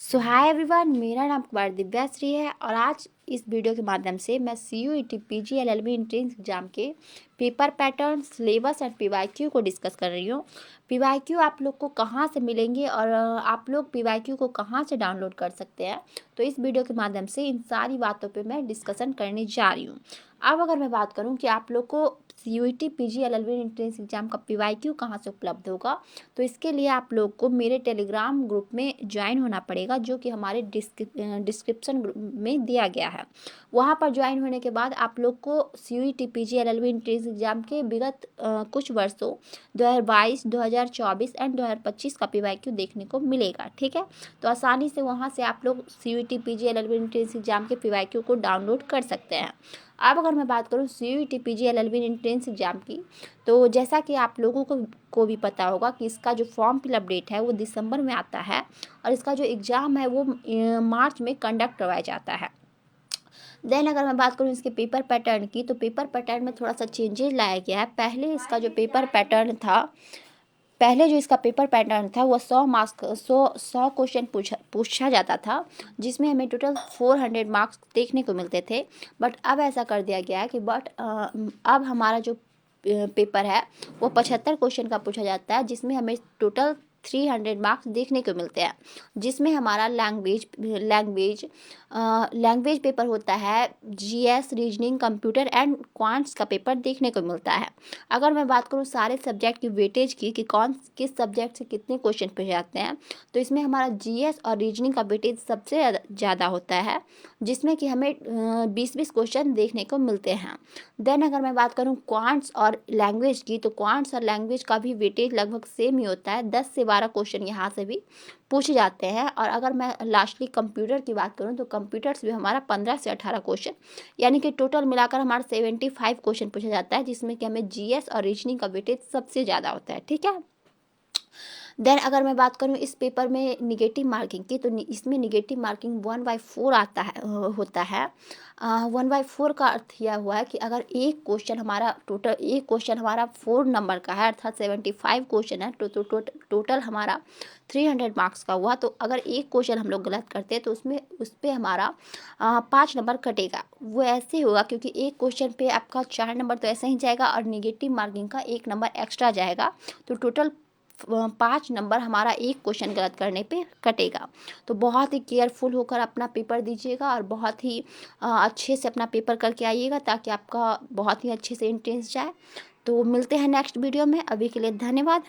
सो hi everyone, मेरा नाम कुमार दिव्याश्री है और आज इस वीडियो के माध्यम से मैं CUET PG LLB entrance exam के paper pattern, syllabus and PYQ को डिस्कस कर रही हूँ। PYQ आप लोग को कहाँ से मिलेंगे और आप लोग PYQ को कहाँ से डाउनलोड कर सकते हैं, तो इस वीडियो के माध्यम से इन सारी बातों पे मैं डिस्कशन करने जा रही हूँ। अब अगर मैं बात करूँ कि आप लोग को CUET PG LLB entrance exam का PYQ कहाँ से उपलब्ध होगा, तो इसके लिए आप लोग को मेरे टेलीग्राम ग्रुप में ज्वाइन होना पड़ेगा, जो कि हमारे डिस्क्रिप्शन ग्रुप में दिया गया है। वहाँ पर ज्वाइन होने के बाद आप लोग को CUET PG LLB entrance exam के विगत कुछ वर्षों 2022, 2024 एंड 2025 का PYQ देखने को मिलेगा। ठीक है, तो आसानी से वहाँ से आप लोग CUET PG LLB entrance exam के PYQ को डाउनलोड कर सकते हैं। अब अगर मैं बात करूँ CUET PG LLB entrance exam की, तो जैसा कि आप लोगों को भी पता होगा कि इसका जो फॉर्म फिलअप डेट है वो दिसंबर में आता है और इसका जो एग्ज़ाम है वो मार्च में कंडक्ट करवाया जाता है। देन अगर मैं बात करूँ इसके पेपर पैटर्न की, तो पेपर पैटर्न में थोड़ा सा चेंजेस लाया गया है। पहले जो इसका पेपर पैटर्न था वो 100 क्वेश्चन पूछा जाता था, जिसमें हमें टोटल 400 मार्क्स देखने को मिलते थे। बट अब ऐसा कर दिया गया है कि अब हमारा जो पेपर है वो 75 क्वेश्चन का पूछा जाता है, जिसमें हमें टोटल 300 मार्क्स देखने को मिलते हैं, जिसमें हमारा लैंग्वेज पेपर होता है, GS, reasoning, computer and quants का पेपर देखने को मिलता है। अगर मैं बात करूँ सारे सब्जेक्ट की वेटेज की कि कौन किस सब्जेक्ट से कितने क्वेश्चन पूछे जाते हैं, तो इसमें हमारा GS और रीजनिंग का वेटेज सबसे ज़्यादा होता है, जिसमें कि हमें 20-20 क्वेश्चन देखने को मिलते हैं। देन अगर मैं बात करूँ क्वांट्स और लैंग्वेज की, तो क्वांट्स और लैंग्वेज का भी वेटेज लगभग सेम ही होता है, 10 से 12 क्वेश्चन यहाँ से भी पूछे जाते हैं। और अगर मैं लास्टली कंप्यूटर की बात करूँ, तो कंप्यूटर्स भी हमारा 15 से 18 क्वेश्चन, यानी कि टोटल मिलाकर हमारा 75 क्वेश्चन पूछा जाता है, जिसमें कि हमें GS और रीजनिंग का वेटेज सबसे ज़्यादा होता है। ठीक है, देन अगर मैं बात करूँ इस पेपर में निगेटिव मार्किंग की, तो इसमें निगेटिव मार्किंग 1/4 होता है। 1/4 का अर्थ यह हुआ है कि अगर एक क्वेश्चन हमारा 4 नंबर का है, अर्थात 75 क्वेश्चन है, तो टोटल हमारा 300 मार्क्स का हुआ। तो अगर एक क्वेश्चन हम लोग गलत करते हैं तो उस पर हमारा 5 नंबर कटेगा। वो ऐसे होगा क्योंकि एक क्वेश्चन पे आपका 4 नंबर तो ऐसे ही जाएगा और निगेटिव मार्किंग का 1 नंबर एक्स्ट्रा जाएगा, तो टोटल 5 नंबर हमारा एक क्वेश्चन गलत करने पे कटेगा। तो बहुत ही केयरफुल होकर अपना पेपर दीजिएगा और बहुत ही अच्छे से अपना पेपर करके आइएगा, ताकि आपका बहुत ही अच्छे से एंट्रेंस जाए। तो मिलते हैं नेक्स्ट वीडियो में, अभी के लिए धन्यवाद।